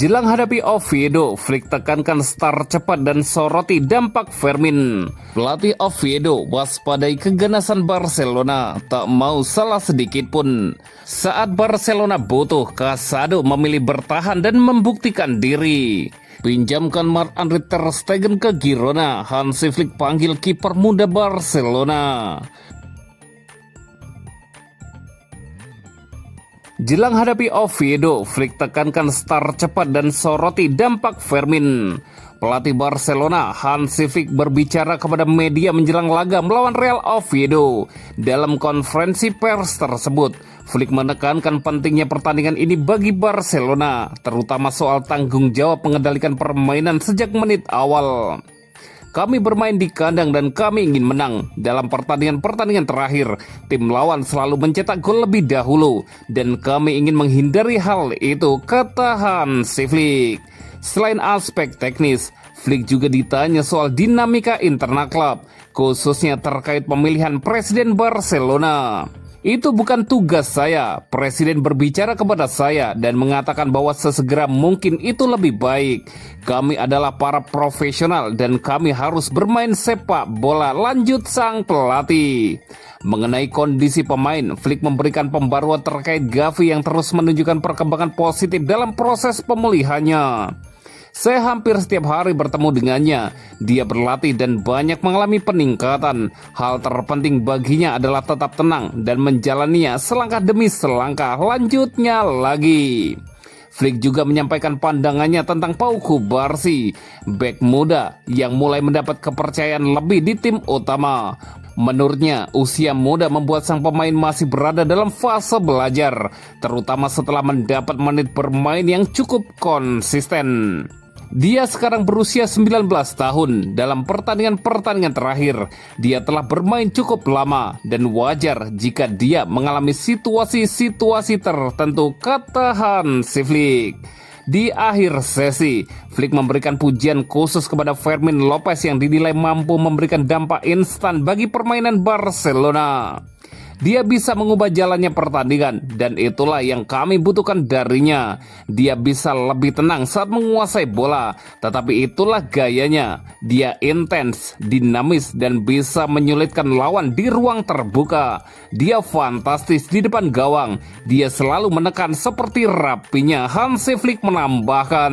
Jelang hadapi Oviedo, Flick tekankan start cepat dan soroti dampak Fermin. Pelatih Oviedo waspadai keganasan Barcelona, tak mau salah sedikit pun. Saat Barcelona butuh, Casado memilih bertahan dan membuktikan diri. Pinjamkan Marc-Andre ter Stegen ke Girona, Hansi Flick panggil kiper muda Barcelona. Jelang hadapi Oviedo, Flick tekankan start cepat dan soroti dampak Fermin. Pelatih Barcelona, Hansi Flick berbicara kepada media menjelang laga melawan Real Oviedo. Dalam konferensi pers tersebut, Flick menekankan pentingnya pertandingan ini bagi Barcelona, terutama soal tanggung jawab mengendalikan permainan sejak menit awal. Kami bermain di kandang dan kami ingin menang. Dalam pertandingan-pertandingan terakhir, tim lawan selalu mencetak gol lebih dahulu dan kami ingin menghindari hal itu, kata Hansi Flick. Selain aspek teknis, Flick juga ditanya soal dinamika internal klub, khususnya terkait pemilihan presiden Barcelona. Itu bukan tugas saya. Presiden berbicara kepada saya dan mengatakan bahwa sesegera mungkin itu lebih baik. Kami adalah para profesional dan kami harus bermain sepak bola, lanjut sang pelatih. Mengenai kondisi pemain, Flick memberikan pembaruan terkait Gavi yang terus menunjukkan perkembangan positif dalam proses pemulihannya. Saya hampir setiap hari bertemu dengannya. Dia berlatih dan banyak mengalami peningkatan. Hal terpenting baginya adalah tetap tenang dan menjalaninya selangkah demi selangkah. Lanjutnya lagi. Flick juga menyampaikan pandangannya tentang Pau Cubarsí, bek muda yang mulai mendapat kepercayaan lebih di tim utama. Menurutnya, usia muda membuat sang pemain masih berada dalam fase belajar, terutama setelah mendapat menit bermain yang cukup konsisten. Dia sekarang berusia 19 tahun. Dalam pertandingan-pertandingan terakhir, dia telah bermain cukup lama dan wajar jika dia mengalami situasi-situasi tertentu, kata Hansi Flick. Di akhir sesi, Flick memberikan pujian khusus kepada Fermin Lopez yang dinilai mampu memberikan dampak instan bagi permainan Barcelona. Dia bisa mengubah jalannya pertandingan dan itulah yang kami butuhkan darinya. Dia bisa lebih tenang saat menguasai bola, tetapi itulah gayanya. Dia intens, dinamis dan bisa menyulitkan lawan di ruang terbuka. Dia fantastis di depan gawang. Dia selalu menekan seperti rapinya, Hansi Flick menambahkan.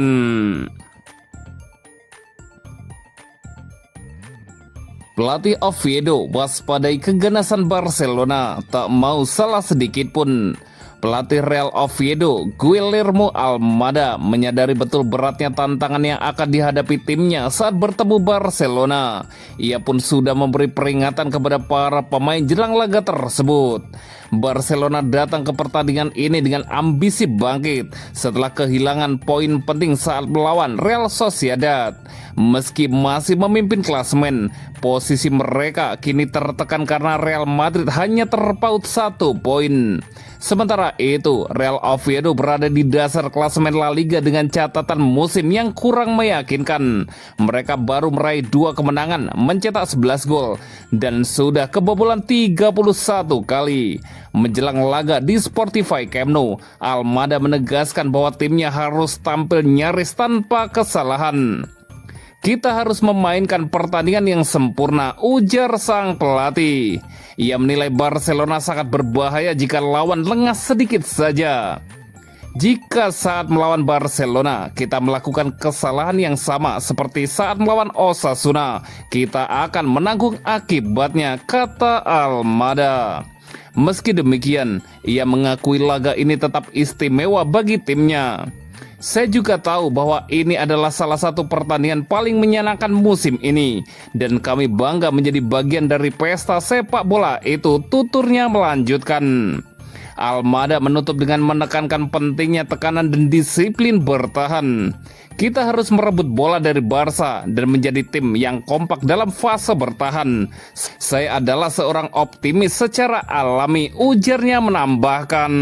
Pelatih Oviedo waspadai keganasan Barcelona, tak mau salah sedikit pun. Pelatih Real Oviedo, Guillermo Almada, menyadari betul beratnya tantangan yang akan dihadapi timnya saat bertemu Barcelona. Ia pun sudah memberi peringatan kepada para pemain jelang laga tersebut. Barcelona datang ke pertandingan ini dengan ambisi bangkit setelah kehilangan poin penting saat melawan Real Sociedad. Meski masih memimpin klasemen, posisi mereka kini tertekan karena Real Madrid hanya terpaut 1 poin. Sementara itu, Real Oviedo berada di dasar klasemen La Liga dengan catatan musim yang kurang meyakinkan. Mereka baru meraih 2 kemenangan, mencetak 11 gol, dan sudah kebobolan 31 kali. Menjelang laga di Spotify Camp Nou, Almada menegaskan bahwa timnya harus tampil nyaris tanpa kesalahan. Kita harus memainkan pertandingan yang sempurna, ujar sang pelatih. Ia menilai Barcelona sangat berbahaya jika lawan lengah sedikit saja. Jika saat melawan Barcelona kita melakukan kesalahan yang sama seperti saat melawan Osasuna, kita akan menanggung akibatnya, kata Almada. Meski demikian, ia mengakui laga ini tetap istimewa bagi timnya. Saya juga tahu bahwa ini adalah salah satu pertandingan paling menyenangkan musim ini dan kami bangga menjadi bagian dari pesta sepak bola itu, tuturnya melanjutkan. Almada menutup dengan menekankan pentingnya tekanan dan disiplin bertahan. Kita harus merebut bola dari Barca dan menjadi tim yang kompak dalam fase bertahan. Saya adalah seorang optimis secara alami, ujarnya menambahkan.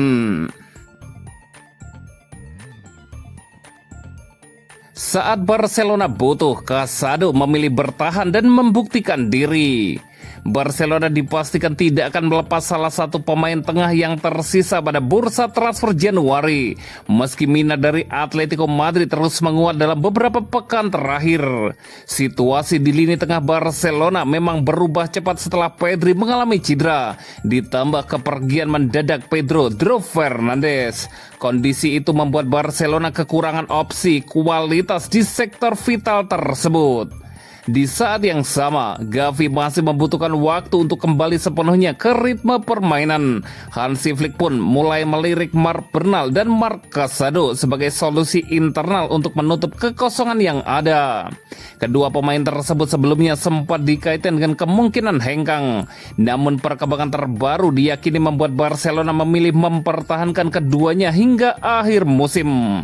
Saat Barcelona butuh, Casado memilih bertahan dan membuktikan diri. Barcelona dipastikan tidak akan melepas salah satu pemain tengah yang tersisa pada bursa transfer Januari. Meski minat dari Atletico Madrid terus menguat dalam beberapa pekan terakhir, situasi di lini tengah Barcelona memang berubah cepat setelah Pedri mengalami cedera, ditambah kepergian mendadak Pedro Fernandes. Kondisi itu membuat Barcelona kekurangan opsi kualitas di sektor vital tersebut. Di saat yang sama, Gavi masih membutuhkan waktu untuk kembali sepenuhnya ke ritme permainan. Hansi Flick pun mulai melirik Marc Bernal dan Marc Casado sebagai solusi internal untuk menutup kekosongan yang ada. Kedua pemain tersebut sebelumnya sempat dikaitkan dengan kemungkinan hengkang. Namun perkembangan terbaru diyakini membuat Barcelona memilih mempertahankan keduanya hingga akhir musim.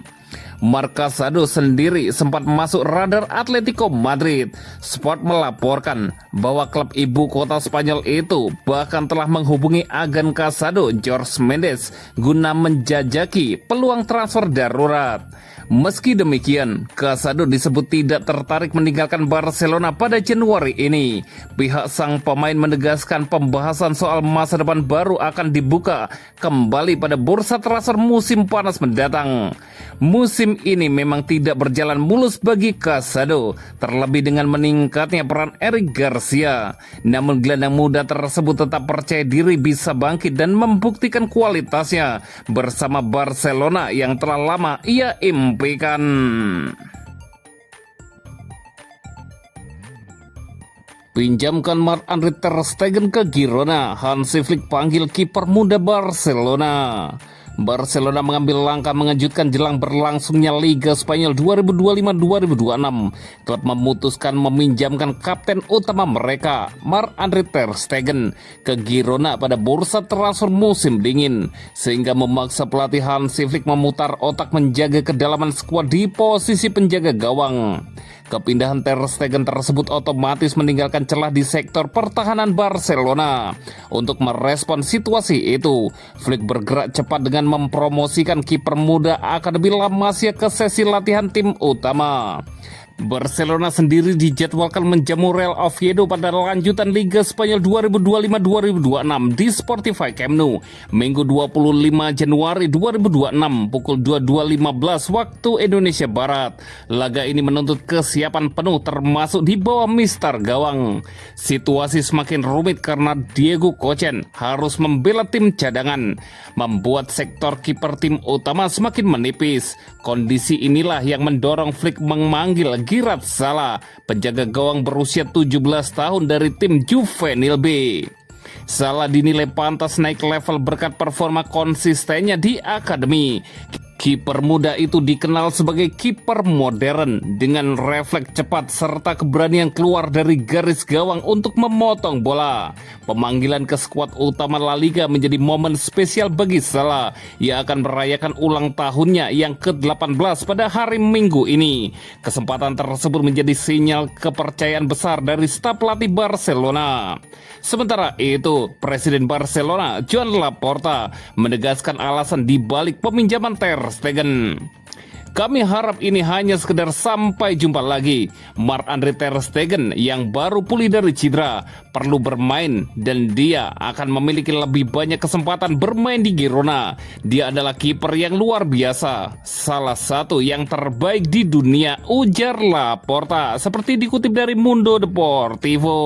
Marc Casado sendiri sempat masuk radar Atletico Madrid. Sport melaporkan bahwa klub ibu kota Spanyol itu bahkan telah menghubungi agen Casado, Jorge Mendes, guna menjajaki peluang transfer darurat. Meski demikian, Casado disebut tidak tertarik meninggalkan Barcelona pada Januari ini. Pihak sang pemain menegaskan pembahasan soal masa depan baru akan dibuka kembali pada bursa transfer musim panas mendatang. Musim ini memang tidak berjalan mulus bagi Casado, terlebih dengan meningkatnya peran Eric Garcia. Namun gelandang muda tersebut tetap percaya diri bisa bangkit dan membuktikan kualitasnya bersama Barcelona yang telah lama ia impikan. Pinjamkan Marc-Andre ter Stegen ke Girona, Hansi Flick panggil kiper muda Barcelona. Barcelona mengambil langkah mengejutkan jelang berlangsungnya Liga Spanyol 2025-2026. Klub memutuskan meminjamkan kapten utama mereka, Marc-Andre ter Stegen, ke Girona pada bursa transfer musim dingin, sehingga memaksa pelatih Hansi Flick memutar otak menjaga kedalaman skuad di posisi penjaga gawang. Kepindahan ter Stegen tersebut otomatis meninggalkan celah di sektor pertahanan Barcelona. Untuk merespon situasi itu, Flick bergerak cepat dengan mempromosikan kiper muda Akademi La Masia ke sesi latihan tim utama. Barcelona sendiri dijadwalkan menjamu Real Oviedo pada lanjutan Liga Spanyol 2025-2026 di Spotify Camp Nou, Minggu 25 Januari 2026 pukul 22.15 waktu Indonesia Barat. Laga ini menuntut kesiapan penuh termasuk di bawah mister gawang. Situasi semakin rumit karena Diego Kochen harus membela tim cadangan, membuat sektor kiper tim utama semakin menipis. Kondisi inilah yang mendorong Flick memanggil Girat Salah, penjaga gawang berusia 17 tahun dari tim Juvenil B. Salah dinilai pantas naik level berkat performa konsistennya di akademi. Kiper muda itu dikenal sebagai kiper modern dengan refleks cepat serta keberanian keluar dari garis gawang untuk memotong bola. Pemanggilan ke skuad utama La Liga menjadi momen spesial bagi Salah. Ia akan merayakan ulang tahunnya yang ke-18 pada hari Minggu ini. Kesempatan tersebut menjadi sinyal kepercayaan besar dari staf pelatih Barcelona. Sementara itu, Presiden Barcelona, Joan Laporta, menegaskan alasan dibalik peminjaman ter Stegen. Kami harap ini hanya sekedar sampai jumpa lagi. Marc-Andre ter Stegen yang baru pulih dari cedera perlu bermain dan dia akan memiliki lebih banyak kesempatan bermain di Girona. Dia adalah kiper yang luar biasa, salah satu yang terbaik di dunia, ujar Laporta seperti dikutip dari Mundo Deportivo.